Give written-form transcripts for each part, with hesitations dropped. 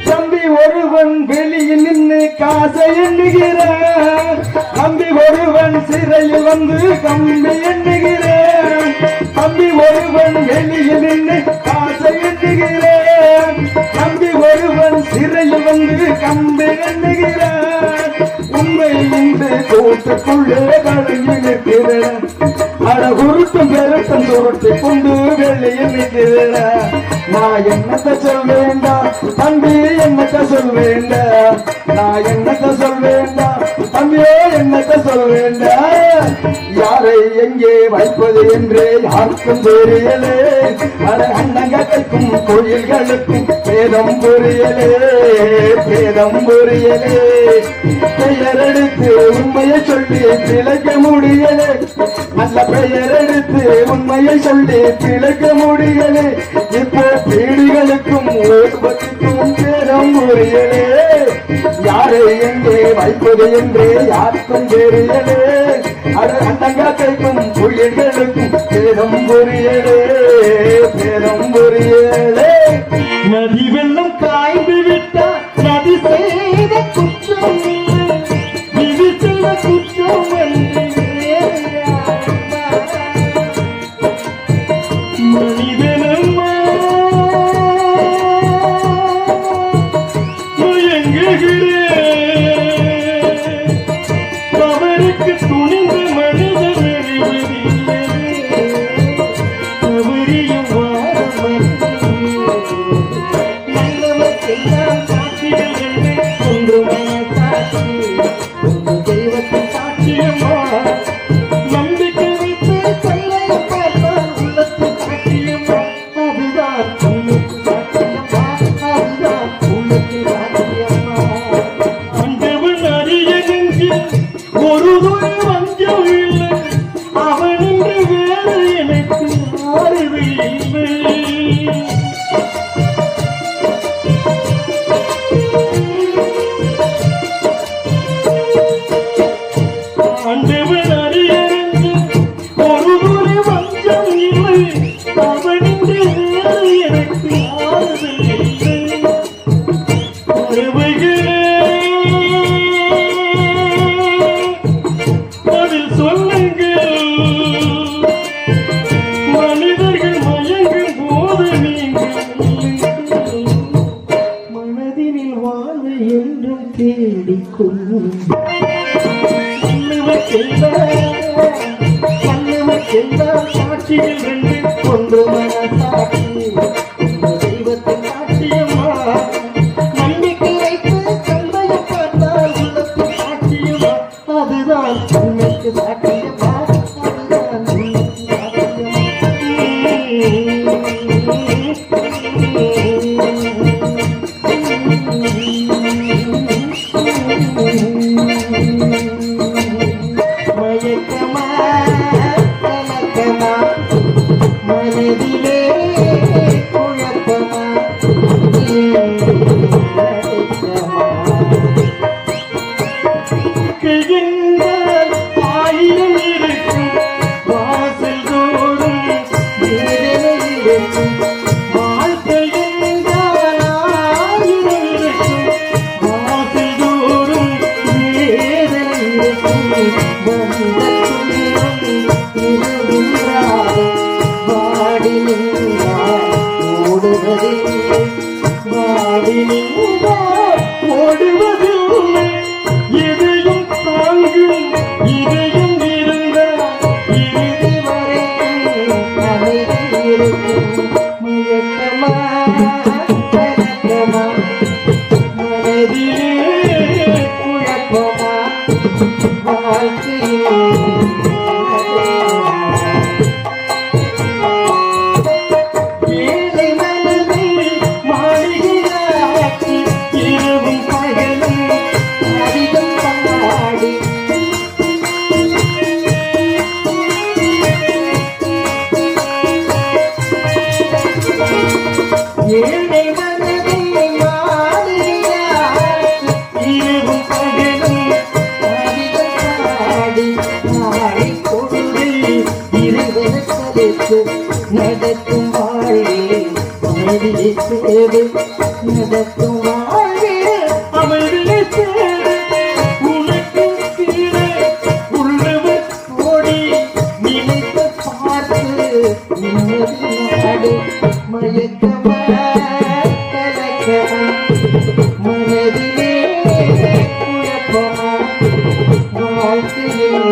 தம்பி ஒருவன் வெளியில் நின்று காசை எண்ணுகிறான், தம்பி ஒருவன் சிறையில் வந்து கம்பி எண்ணுகிறான். தம்பி ஒருவன் வெளியில் நின்று காசை எண்ணுகிறான், தம்பி ஒருவன் சிறையில் வந்து கம்பி எண்ணுகிறான். உண்மை இன்று கூட்டுக்குள்ளே கலங்கி நிற்கிறேன், அட உருட்டும் பெருட்டும் துருட்டி கொண்டு வெளியில் நிற்கிறேன். நான் என்னத்த சொல்வேண்டா தம்பி, என்னத்த சொல்வேண்டா, நான் என்னத்த சொல்வேண்டா தம்பியோ, என்னத்த சொல்வேண்டா. யாரை எங்கே வைப்பது என்றே யாருக்கும் தெரியலே, அட அண்ணங்கைக்கும் கோயில்களுக்கும் பேதம் புரியலே, பேதம் புரியலே. பெயர் எடுத்து உண்மையை சொல்லி பிழைக்க முடியலே, நல்ல பெயர் எடுத்து உண்மையை சொல்லி பிழைக்க முடியலே. இப்போ பீடிகளுக்கும் உற்பத்திக்கும் பேதம் புரியலே, யாரை எங்கே வைப்பது என்றே யாருக்கும் தெரியலே, அது அண்ணங்காக்கைக்கும் புயல்களுக்கும் பேதம் புரியலே, பேதம் புரியலே. நதி வெள்ளம் காய்ந்து விட்டால் நதி செய்த குற்றம் விதி செய்த குற்றம் மனிதனம்மா மயங்குகிறேன், தவறுக்கு துணிந்த மனிதன் அறிவதில்லை, தவறியும் வாரம் நல்லவர்க்கெல்லாம் சாட்சிகள் என்று ஒன்றுமே சாட்சி, ஒன்று தெய்வத்தின் சாட்சியமா. நம்பிக்கை வைத்து சொல்லையை பார்த்தால் உள்ளத்து சாட்சியமா, அதுதான் உள்ளத்து சாட்சியமா, அதுதான் உள்ளத்து சாட்சியமா. அஞ்சவன் அறிய நெஞ்சில் ஒரு துணி வஞ்சம் இல்லை, அவனின்று வேறு எனக்கு ஆறுதல் இல்லை. ஆண்டவன் அறிய நெஞ்சில் ஒரு துணி வஞ்சம் இல்லை, அவனின்று வேறு எனக்கு ஆறுதல் இல்லை. பறவைகளே பதில் சொல்லுங்கள், மனிதர்கள் மயங்கும் போது நீங்கள் மனதினில் வாழ என்றும் தேடிக்கொள்ளும். சாட்சிகள் ரெண்டு கொண்டு மனசாட்சி, தெய்வத்தின் சாட்சியமா. நம்பிக்கை வைத்து கண்மையை பார்த்தால் உள்ளத்தின் சாட்சியம் வந்த துன்பம் வாடி நின்றார் ஓடுவதில்லை வாடி நின்றார் ஓடுவதில்லை இதையும் தாங்கும் இதயம் இருந்தார் இறுதி வரைக்கும் அமைதி இருக்கும் மயக்கமா கலக்கமா மனதிலே குழப்பமா ஏழை மனதை மாளிகையாக்கி இரவும் பகலும் அதிகம் பாடி ஏழை மனதை மாளிகையாக்கி இரவும் பகலும் நடத்தும் வாழ்வில் அமைதியை சேவை நடத்தும் வாழ்வில் அமைதியை சேவை உனக்கு கீழே உள்ளவர் கோடி நினைத்து பார்த்து நிம்மதி நாடு மயக்கமா கலக்கமா மனதிலே குழப்பமா வாழ்க்கையில்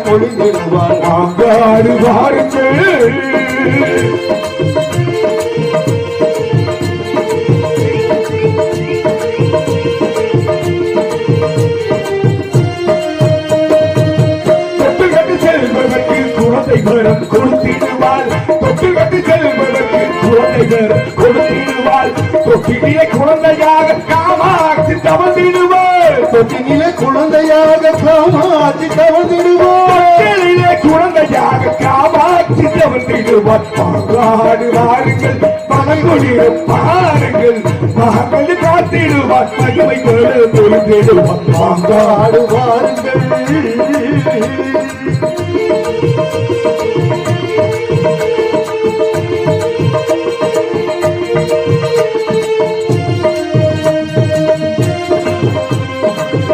பொழிந்திடுவார் ஆங்காடு வாருங்கள். வரம் கொடுத்திடுவாள் தொட்டு கட்டு செல்வதற்கு குழந்தைகள் கொடுத்திடுவாள் தொட்டிலே குழந்தையாக காமாட்சி தவழ்ந்திடுவாள் தொட்டினிலே குழந்தையாக காமாட்சி தவழ்ந்திடுவாள் குழந்தையாக காமாட்சி தவழ்ந்திடுவாள் பாங்காடு வாருங்கள் பணங்குடியும் பாருங்கள் மகள் காத்திடுவாள் மகிமைகளை பொழுதிடுவாள் பாங்காடு வாருங்கள்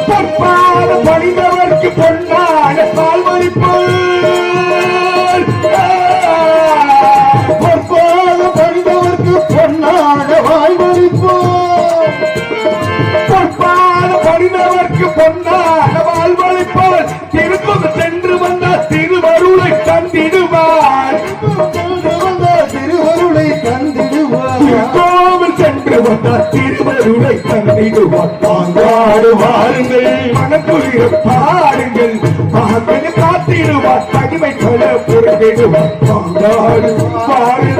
பொற்பாத பணிந்தவர்க்கு பொன்னான பால் மதிப்பாள் பொற்பாத பணிந்தவர்க்கு பொன்னான வாய்மளிப்போம் பொற்பாத பணிந்தவர்க்கு பொன்னான வாழ்வழிப்பாள் திருப்பம் சென்று வந்த திருவருளை தந்திடுவாள் திருவருளை தந்திடுவார் கோவில் சென்று வந்த திருவருளை தந்திடுவாள் பாங்காடு வாருங்கள் மனக்குளிர பாருங்கள் மகன் காத்திடுவார் தனிமை கொல பொருந்திடுவார் பாங்காடு வாருங்கள்